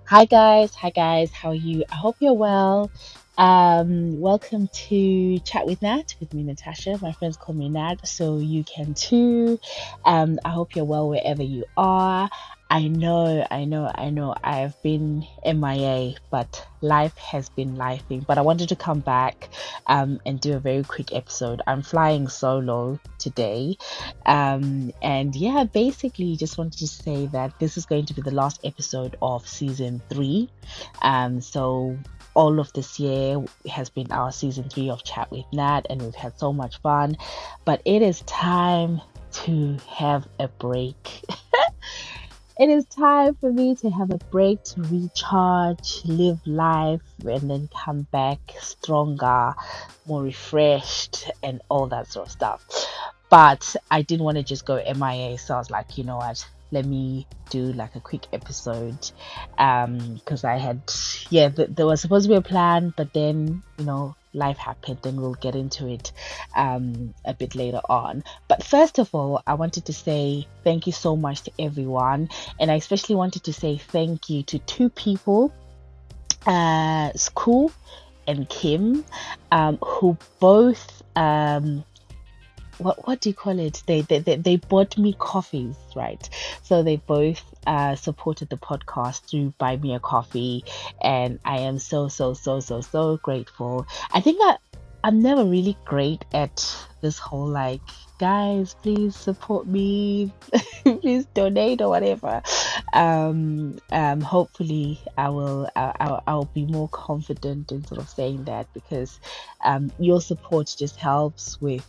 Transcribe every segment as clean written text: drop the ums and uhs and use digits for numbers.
Hi guys, how are you? I hope you're well. Welcome to Chat with Nat with me, Natasha. My friends call me Nat, so you can too. I hope you're well wherever you are. I know. I've been MIA, but life has been lifing. But I wanted to come back and do a very quick episode. I'm flying solo today. And yeah, basically, just wanted to say that this is going to be the last episode of season three. So all of this year has been our season three of Chat with Nat, and we've had so much fun. But it is time to have a break. It is time for me to have a break to recharge, live life, and then come back stronger, more refreshed, and all that sort of stuff. But I didn't want to just go MIA, so I was like, you know what? Let me do like a quick episode. Because I had, yeah, there was supposed to be a plan, but then, life happened, and we'll get into it a bit later on. But first of all, I wanted to say thank you so much to everyone, and I especially wanted to say thank you to two people, School and Kim, who both what do you call it? They bought me coffees, right? So they both supported the podcast through Buy Me a Coffee, and I am so grateful. I think I'm never really great at this whole like, guys, please support me, please donate or whatever. Hopefully I'll be more confident in sort of saying that, because your support just helps with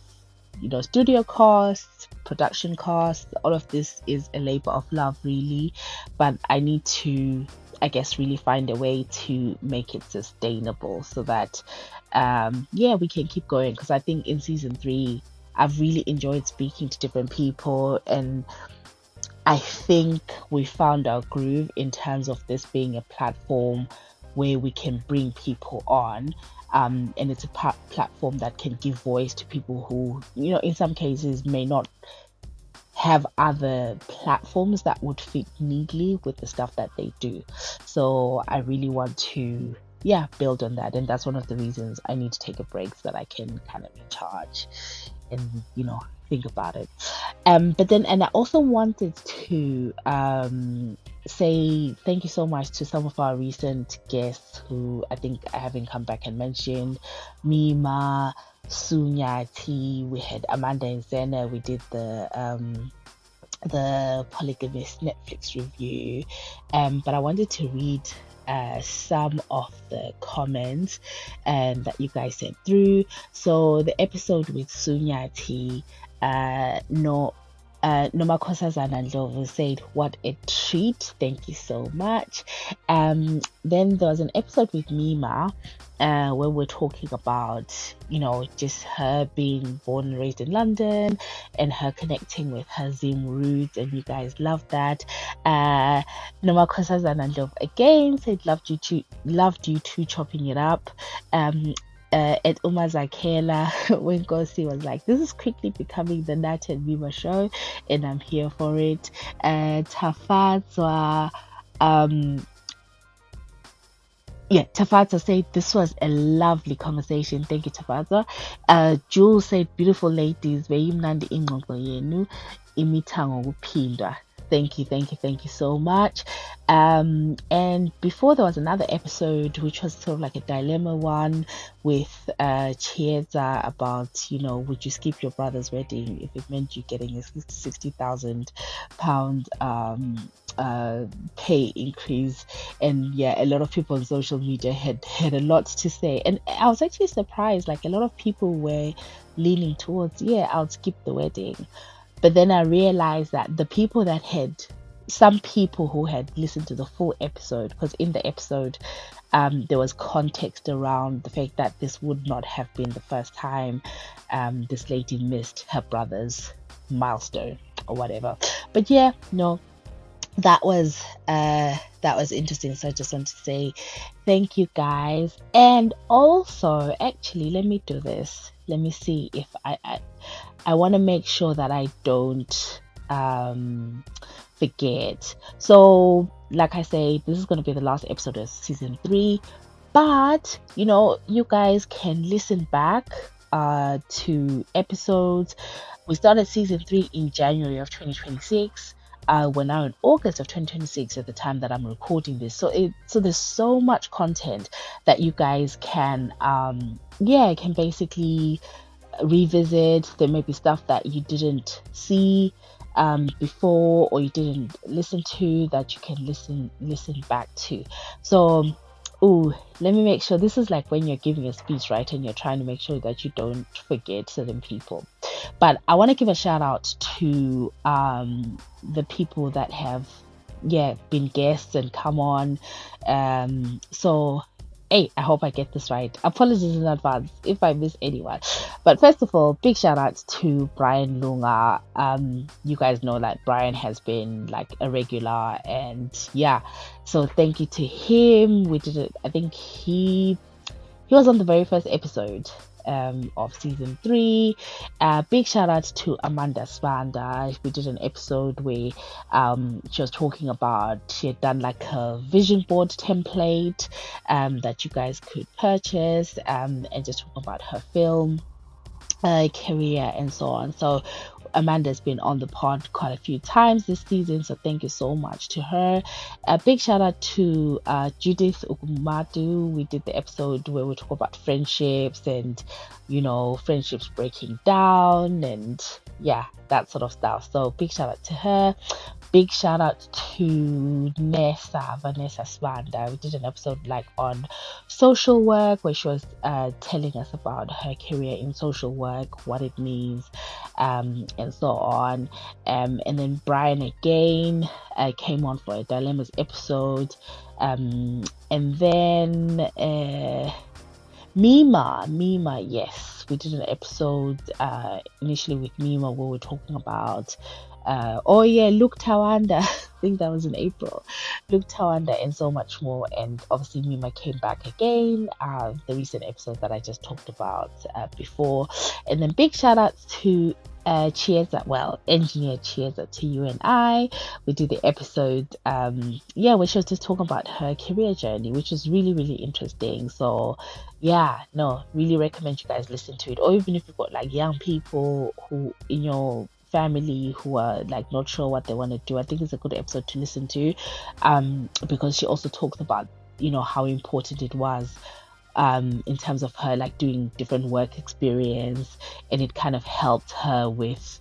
studio costs, production costs. All of this is a labor of love, really, but I need to, I guess, really find a way to make it sustainable so that yeah, we can keep going, because I think in season three I've really enjoyed speaking to different people, and I think we found our groove in terms of this being a platform where we can bring people on. And it's a platform that can give voice to people who, in some cases may not have other platforms that would fit neatly with the stuff that they do. So I really want to, yeah, build on that. And that's one of the reasons I need to take a break, so that I can kind of recharge and, think about it. But then, and I also wanted to say thank you so much to some of our recent guests who I think I haven't come back and mentioned. Mima, Sunyati, we had Amanda and Zena. We did the Polygamist Netflix review. But I wanted to read some of the comments that you guys sent through. So the episode with Sunyati, no Nomakosazana Ndlovu said, "What a treat! Thank you so much." Then there was an episode with Mima, where we're talking about, just her being born and raised in London, and her connecting with her Zim roots, and you guys love that. Nomakosazana Ndlovu again said, loved you two chopping it up. At Zakela, when Gosi was like, this is quickly becoming the Nat and Viva show, and I'm here for it. Tafazwa, Tafazwa said this was a lovely conversation. Thank you, Tafazwa. Jules said, beautiful ladies, beyimnandi ingxoxo yenu, imitha ngokuphindwa. Thank you so much. And before, there was another episode which was sort of like a dilemma one with Chieza about, would you skip your brother's wedding if it meant you getting a £60,000 pay increase? And yeah, a lot of people on social media had a lot to say, and I was actually surprised. Like, a lot of people were leaning towards, yeah, I'll skip the wedding. But then I realized that some people who had listened to the full episode, because in the episode there was context around the fact that this would not have been the first time this lady missed her brother's milestone or whatever. But yeah, no, that was interesting. So I just want to say thank you guys. And also, actually, let me do this. Let me see if I want to make sure that I don't forget. So, like I say, this is going to be the last episode of season 3, but you guys can listen back to episodes. We started season 3 in January of 2026. We're now in August of 2026 at the time that I'm recording this. So there's so much content that you guys can can basically revisit. There may be stuff that you didn't see before, or you didn't listen to, that you can listen back to. So let me make sure. This is like when you're giving a speech, right, and you're trying to make sure that you don't forget certain people. But I want to give a shout out to the people that have been guests and come on. So hey, I hope I get this right. Apologies in advance if I miss anyone. But first of all, big shout out to Brian Lunga. You guys know that Brian has been like a regular, and so thank you to him. We did it. I think he was on the very first episode of season 3. Big shout out to Amanda Spanda. We did an episode where she was talking about, she had done like a vision board template that you guys could purchase, and just talk about her film career and so on. So Amanda's been on the pod quite a few times this season, so thank you so much to her. A big shout out to Judith Ukumadu. We did the episode where we talk about friendships and friendships breaking down and that sort of stuff. So big shout out to her. Big shout out to Vanessa Swanda. We did an episode like on social work, where she was telling us about her career in social work, what it means, and so on. And then Brian again came on for a dilemmas episode, and then Mima, yes, we did an episode initially with Mima where we're talking about Luke Tawanda. I think that was in April. Luke Tawanda and so much more. And obviously Mima came back again, the recent episode that I just talked about before. And then big shout outs to engineer Chiesa, to you and I. We did the episode where she was just talking about her career journey, which is really, really interesting. So really recommend you guys listen to it. Or even if you've got like young people who in your family who are like not sure what they want to do, I think it's a good episode to listen to, because she also talks about how important it was in terms of her like doing different work experience, and it kind of helped her with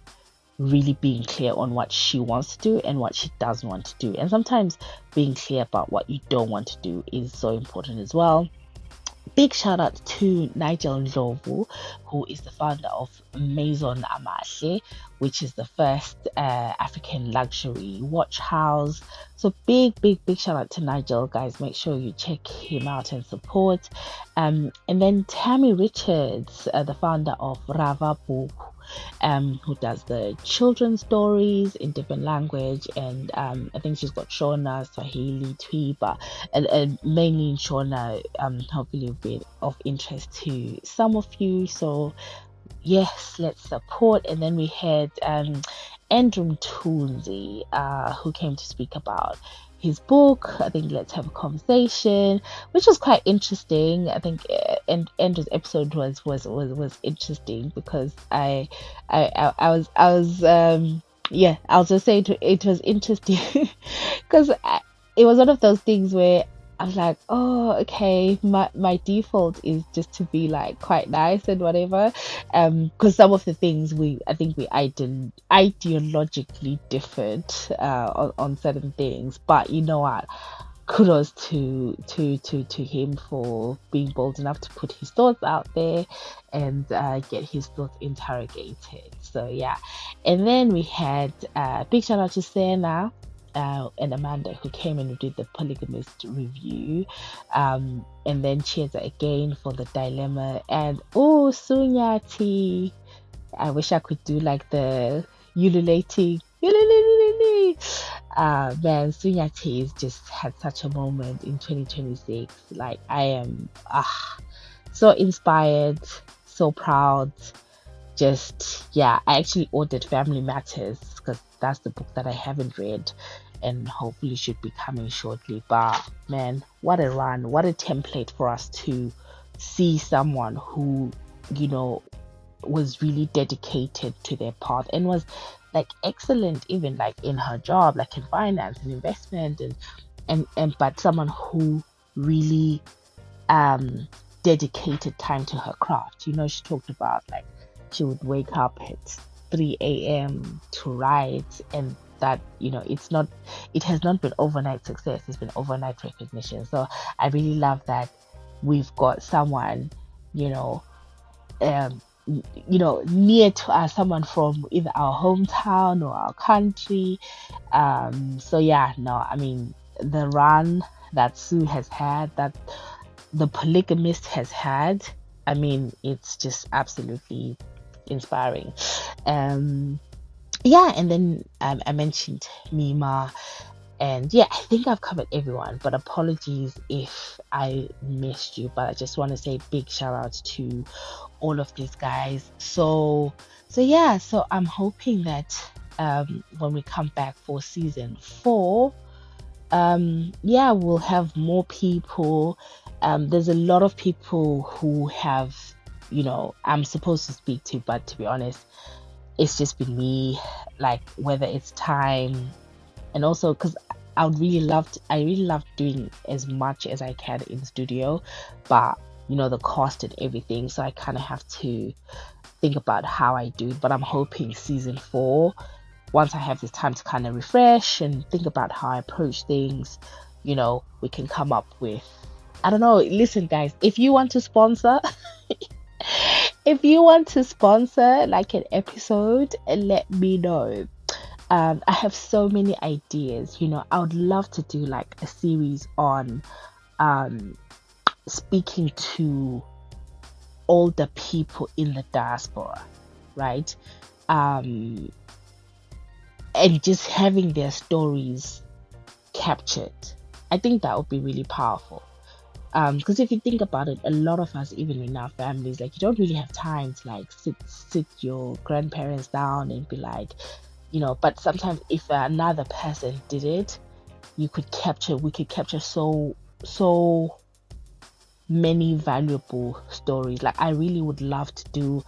really being clear on what she wants to do and what she doesn't want to do. And sometimes being clear about what you don't want to do is so important as well. Big shout out to Nigel Ndlovu, who is the founder of Maison Amahle, which is the first African luxury watch house. So big shout out to Nigel, guys. Make sure you check him out and support. And then Tammy Richards, the founder of Rava Book, who does the children's stories in different language, and I think she's got Shona, Swahili, Twi, but mainly in Shona. Hopefully will be of interest to some of you. So yes, let's support. And then we had Andrew Tunzi, who came to speak about his book. I think Let's Have a Conversation, which was quite interesting. I think Andrew's episode was interesting because I was just saying it was interesting because it was one of those things where I was like, oh, okay, my default is just to be like quite nice and whatever, because some of the things I think we ideologically different on certain things, but you know what, kudos to him for being bold enough to put his thoughts out there and get his thoughts interrogated. So and then we had big shout out to Sena and Amanda, who came and did the polygamist review, and then Chiesa again for the dilemma, and Sunyati, I wish I could do like the ululating man. Sunyati has just had such a moment in 2026. Like, I am so inspired, so proud. Just I actually ordered Family Matters because that's the book that I haven't read, and hopefully should be coming shortly. But man, what a run! What a template for us to see someone who, you know, was really dedicated to their path and was like excellent even like in her job, like in finance and investment, and but someone who really um dedicated time to her craft. You know, she talked about like she would wake up at 3 a.m. to write, and that, you know, it has not been overnight success, it's been overnight recognition. So I really love that we've got someone, you know, um near to us, someone from either our hometown or our country. So yeah, no, I mean, the run that Sue has had, that the polygamist has had, I mean, it's just absolutely inspiring. um yeah, and then I mentioned Mima, and yeah, I think I've covered everyone, but apologies if I missed you. But I just want to say big shout out to all of these guys. So yeah, so I'm hoping that when we come back for season 4, yeah, we'll have more people. There's a lot of people who have, you know, I'm supposed to speak to, but to be honest, it's just been me, like whether it's time, and also because I really love doing as much as I can in studio, but you know, the cost and everything, so I kind of have to think about how I do it. But I'm hoping season 4, once I have this time to kind of refresh and think about how I approach things, you know, we can come up with, I don't know. Listen guys, if you want to sponsor if you want to sponsor like an episode, let me know. I have so many ideas. You know, I would love to do like a series on um, speaking to older people in the diaspora, right? Um, and just having their stories captured. I think that would be really powerful. Because if you think about it, a lot of us, even in our families, like you don't really have time to like sit your grandparents down and be like, you know. But sometimes if another person did it, we could capture so many valuable stories. Like I really would love to do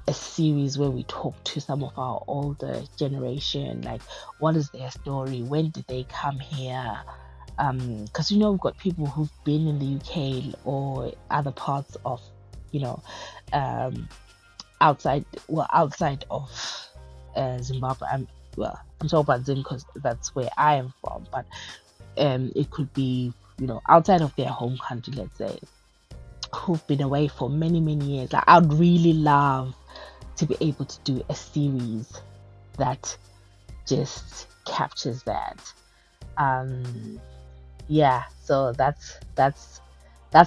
a series where we talk to some of our older generation, like what is their story, when did they come here, because you know, we've got people who've been in the UK or other parts of, you know, um outside of Zimbabwe. I'm talking about Zim because that's where I am from, but it could be, you know, outside of their home country, let's say, who've been away for many years. Like I'd really love to be able to do a series that just captures that. um yeah, so that's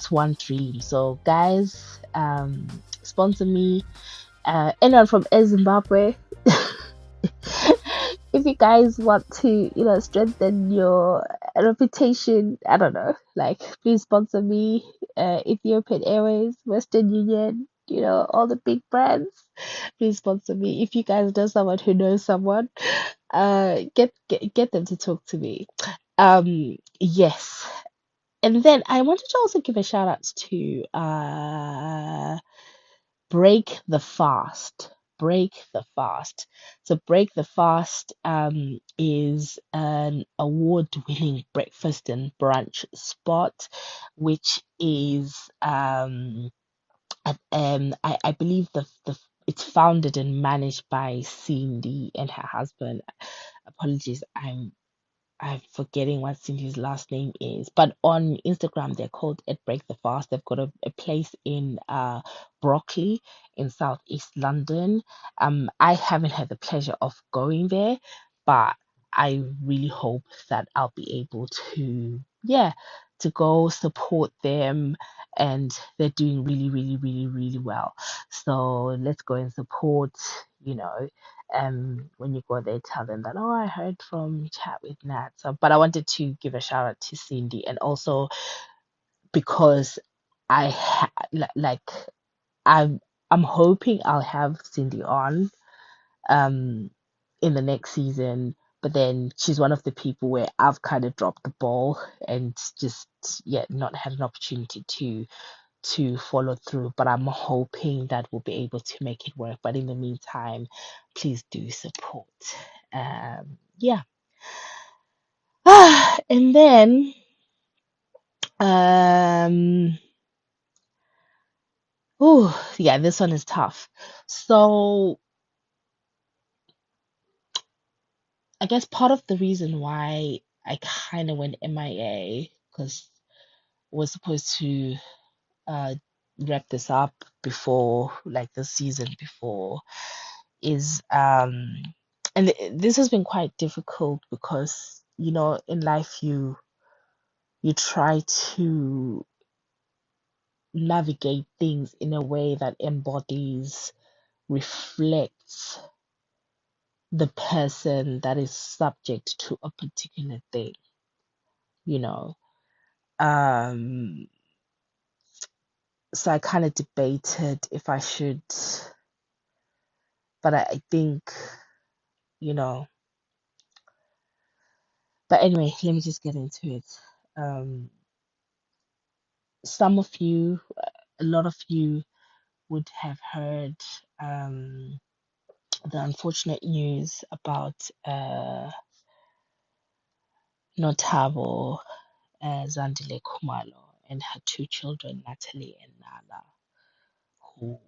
one dream. So guys, sponsor me, anyone from Zimbabwe. If you guys want to, you know, strengthen your reputation, I don't know, like please sponsor me. Ethiopian Airways, Western Union, you know, all the big brands, please sponsor me. If you guys know someone who knows someone, get them to talk to me. Yes. And then I wanted to also give a shout out to Break the Fast. Break the Fast. So Break the Fast is an award-winning breakfast and brunch spot, which is I believe the it's founded and managed by Cindy and her husband. Apologies, I'm forgetting what Cindy's last name is, but on Instagram they're called at Break the Fast. They've got a place in Broccoli in Southeast London. I haven't had the pleasure of going there, but I really hope that I'll be able to, yeah, to go support them, and they're doing really well. So let's go and support, you know. When you go there, tell them that, oh, I heard from Chat with Nat. So, but I wanted to give a shout out to Cindy, and also because like I'm I'm hoping I'll have Cindy on um in the next season. But then she's one of the people where I've kind of dropped the ball and just yet not had an opportunity to follow through. But I'm hoping that we'll be able to make it work. But in the meantime, please do support. Yeah. And then oh yeah, this one is tough. So I guess part of the reason why I kind of went MIA because we're supposed to uh wrap this up before like the season before is and this has been quite difficult because in life you try to navigate things in a way that embodies reflects the person that is subject to a particular thing, you know. Um, so I kind of debated if I should, but I think, you know, but anyway, let me just get into it. Um, some of you, a lot of you would have heard the unfortunate news about Notabo Zandile Kumalo and her two children, Natalie and Nala, who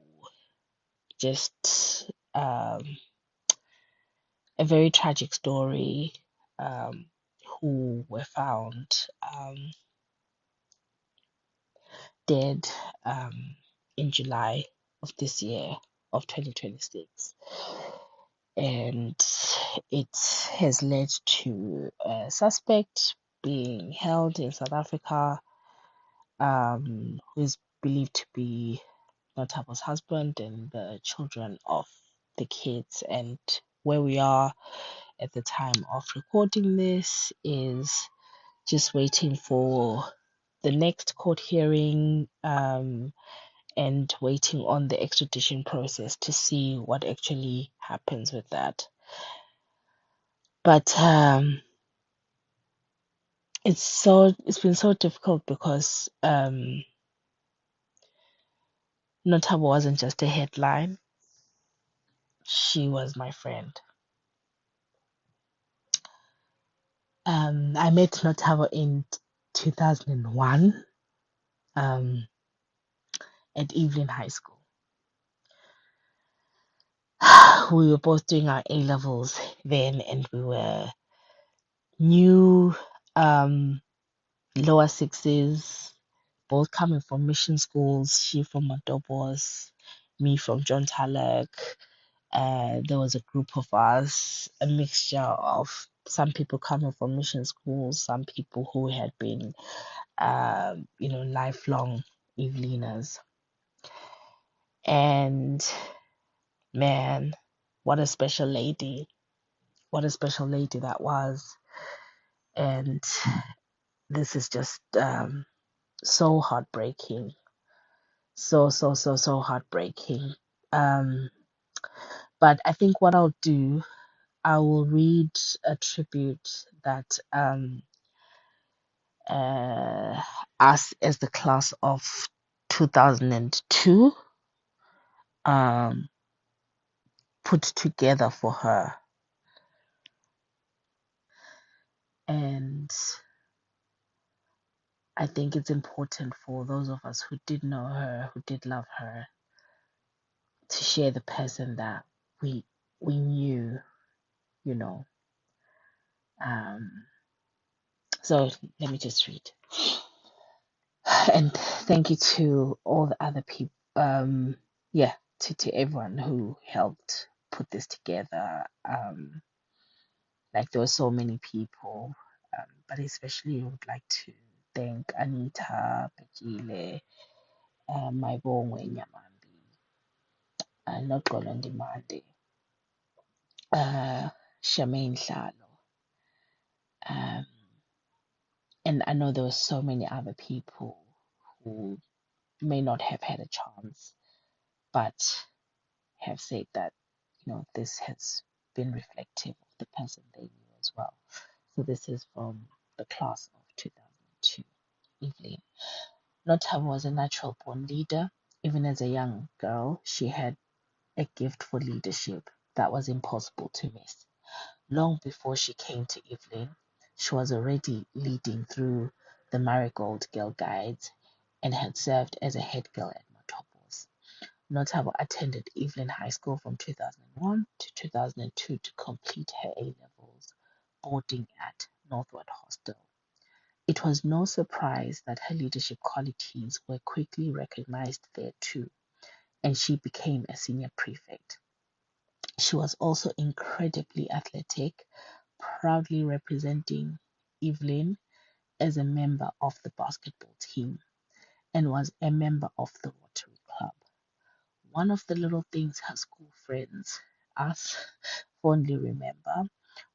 just a very tragic story, um, who were found dead in July of this year of 2026. And it has led to a suspect being held in South Africa, who is believed to be Notabo's husband and the children of the kids. And where we are at the time of recording this is just waiting for the next court hearing, and waiting on the extradition process to see what actually happens with that. But it's been so difficult because Notabo wasn't just a headline. She was my friend. I met Notabo in 2001 at Evelyn High School. We were both doing our A levels then, and we were new lower sixes, both coming from mission schools. She from Madobos, me from John Talek. There was a group of us, a mixture of some people coming from mission schools, some people who had been, lifelong Eveliners. And man, what a special lady. What a special lady that was. And this is just so heartbreaking. So heartbreaking. Um, but I think what I'll do, I will read a tribute that us as the class of 2002 um, put together for her. And I think it's important for those of us who did know her, who did love her, to share the person that we knew, you know. So let me just read. And thank you to all the other people, to everyone who helped put this together. Like there were so many people, but especially I would like to thank Anita, Pekile, Maibongwe Nyamambi, not Golondimande, Shamaine Hlalo. And I know there were so many other people who may not have had a chance, but have said that, this has been reflective of the person they knew as well. So this is from the class of 2002. Evelyn. Notable was a natural born leader. Even as a young girl, she had a gift for leadership that was impossible to miss. Long before she came to Evelyn, she was already leading through the Marigold Girl Guides and had served as a head girl at Motopos. Notable attended Evelyn High School from 2001 to 2002 to complete her A levels, boarding at Northwood Hostel. It was no surprise that her leadership qualities were quickly recognized there too, and she became a senior prefect. She was also incredibly athletic, proudly representing Evelyn as a member of the basketball team and was a member of the Rotary Club. One of the little things her school friends, us, fondly remember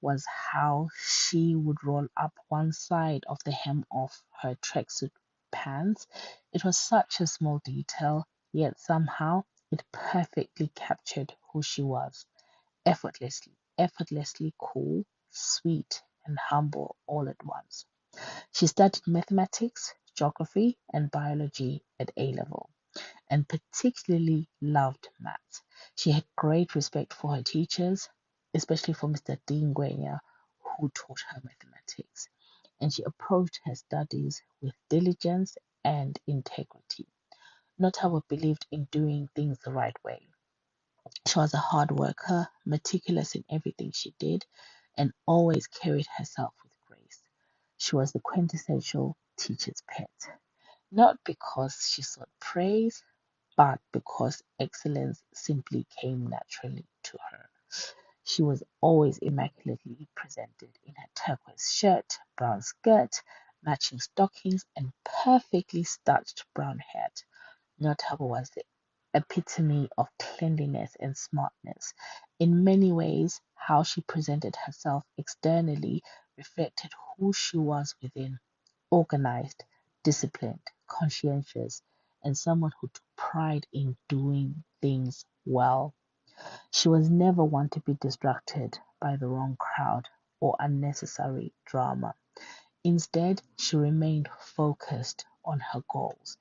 was how she would roll up one side of the hem of her tracksuit pants. It was such a small detail, yet somehow it perfectly captured who she was. Effortlessly cool, sweet, and humble all at once. She studied mathematics, geography, and biology at A level and particularly loved maths. She had great respect for her teachers, especially for Mr. Dingwenya, who taught her mathematics, and she approached her studies with diligence and integrity. Notable believed in doing things the right way. She was a hard worker, meticulous in everything she did, and always carried herself with grace. She was the quintessential teacher's pet, not because she sought praise, but because excellence simply came naturally to her. She was always immaculately presented in her turquoise shirt, brown skirt, matching stockings, and perfectly starched brown hat. Notable was the epitome of cleanliness and smartness. In many ways, how she presented herself externally reflected who she was within: organized, disciplined, conscientious, and someone who took pride in doing things well. She was never one to be distracted by the wrong crowd or unnecessary drama. Instead, she remained focused on her goals,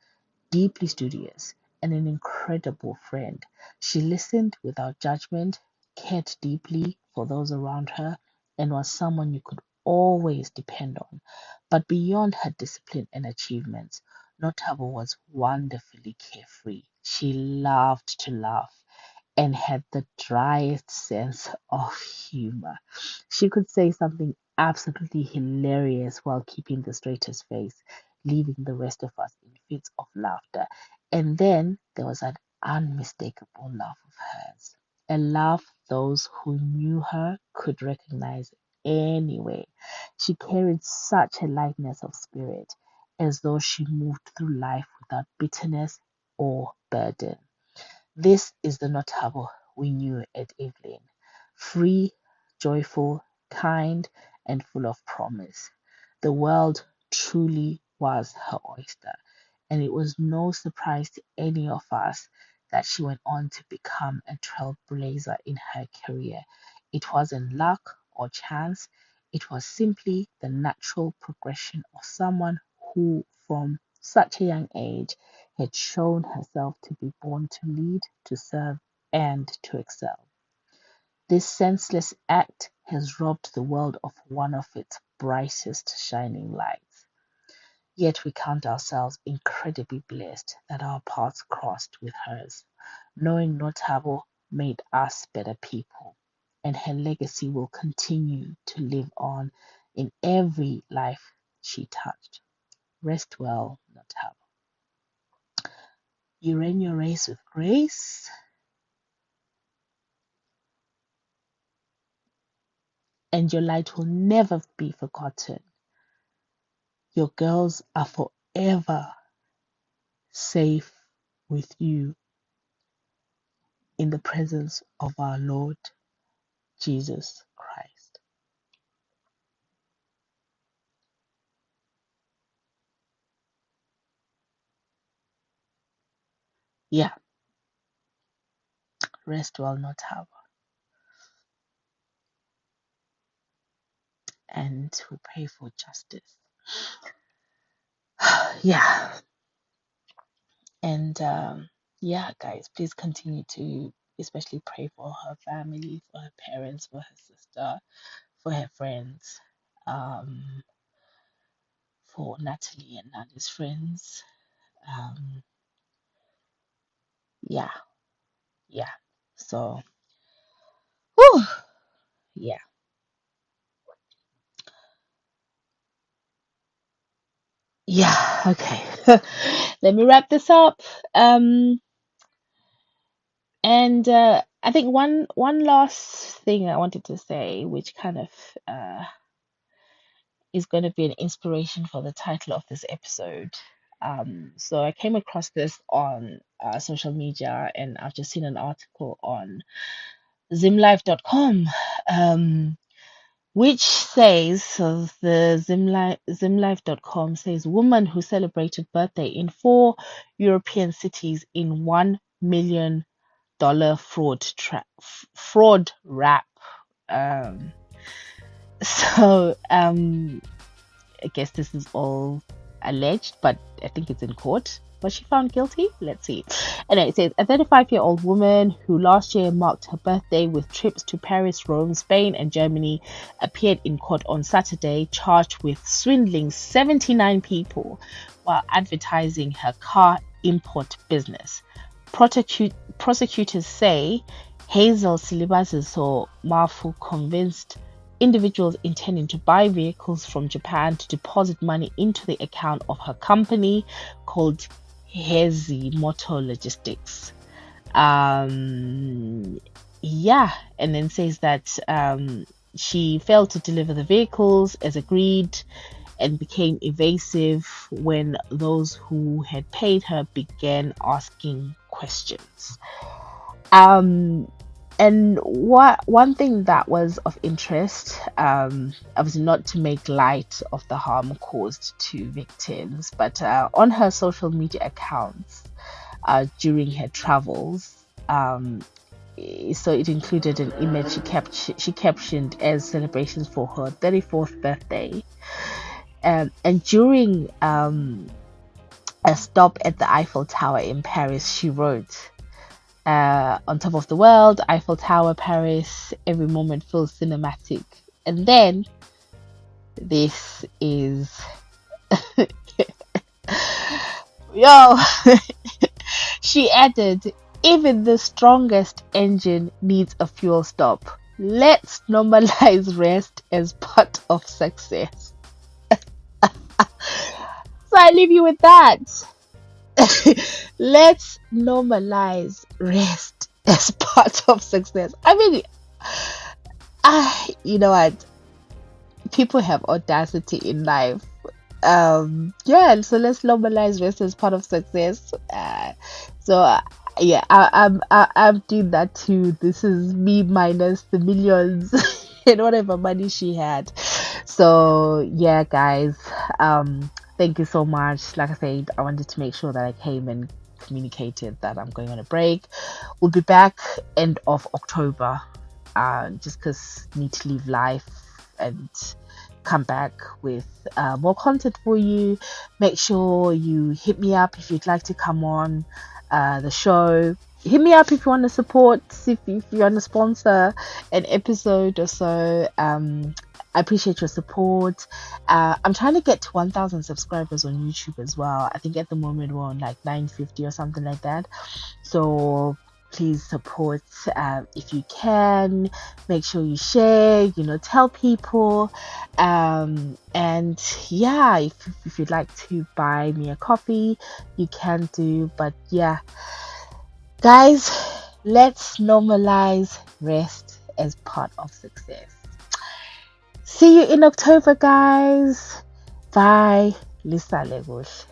deeply studious, and an incredible friend. She listened without judgment, cared deeply for those around her, and was someone you could always depend on. But beyond her discipline and achievements, Notable was wonderfully carefree. She loved to laugh and had the driest sense of humor. She could say something absolutely hilarious while keeping the straightest face, leaving the rest of us in fits of laughter. And then there was an unmistakable laugh of hers, a laugh those who knew her could recognize anyway. She carried such a lightness of spirit, as though she moved through life without bitterness or burden. This is the Notable we knew at Evelyn: free, joyful, kind, and full of promise. The world truly was her oyster, and it was no surprise to any of us that she went on to become a trailblazer in her career. It wasn't luck or chance, it was simply the natural progression of someone who, from such a young age, had shown herself to be born to lead, to serve, and to excel. This senseless act has robbed the world of one of its brightest shining lights. Yet we count ourselves incredibly blessed that our paths crossed with hers. Knowing Notable made us better people, and her legacy will continue to live on in every life she touched. Rest well, Notable. You ran your race with grace, and your light will never be forgotten. Your girls are forever safe with you in the presence of our Lord Jesus Christ. Yeah, rest well, not have. and who pray for justice. Yeah, and yeah, guys, please continue to especially pray for her family, for her parents, for her sister, for her friends, um, for Natalie and Nadia's friends. Um, yeah, yeah. So, whew, yeah, yeah. Okay, let me wrap this up. And I think one last thing I wanted to say, which kind of is going to be an inspiration for the title of this episode. So I came across this on social media, and I've just seen an article on zimlife.com, which says, so the zimlife.com says, woman who celebrated birthday in 4 European cities in $1 million fraud rap. Um, so I guess this is all alleged, but I think it's in court. Was she found guilty? Let's see. Anyway, it says a 35-year-old woman who last year marked her birthday with trips to Paris, Rome, Spain, and Germany appeared in court on Saturday, charged with swindling 79 people while advertising her car import business. Prosecutors say Hazel Silibaziso Mafu convinced individuals intending to buy vehicles from Japan to deposit money into the account of her company called Hezi Motor Logistics. Yeah, and then says that she failed to deliver the vehicles as agreed and became evasive when those who had paid her began asking questions. And one thing that was of interest, obviously not to make light of the harm caused to victims, but on her social media accounts during her travels, so it included an image she captioned as celebrations for her 34th birthday, and during a stop at the Eiffel Tower in Paris, she wrote, on top of the world, Eiffel Tower, Paris, every moment feels cinematic. And then this is yo. She added, even the strongest engine needs a fuel stop. Let's normalize rest as part of success. So I leave you with that. Let's normalize rest as part of success. I mean, you know what? People have audacity in life. Yeah, so let's normalize rest as part of success. Yeah, I'm doing that too. This is me minus the millions and whatever money she had. So yeah, guys, thank you so much. Like I said, I wanted to make sure that I came and communicated that I'm going on a break. We'll be back end of October, just because need to leave life and come back with more content for you. Make sure you hit me up if you'd like to come on the show. Hit me up if you want to support, if you want to sponsor an episode or so. I appreciate your support. I'm trying to get to 1,000 subscribers on YouTube as well. I think at the moment we're on like 950 or something like that. So please support if you can. Make sure you share, tell people. And yeah, if you'd like to buy me a coffee, you can do. But yeah, guys, let's normalize rest as part of success. See you in October, guys. Bye. Lisa Legos.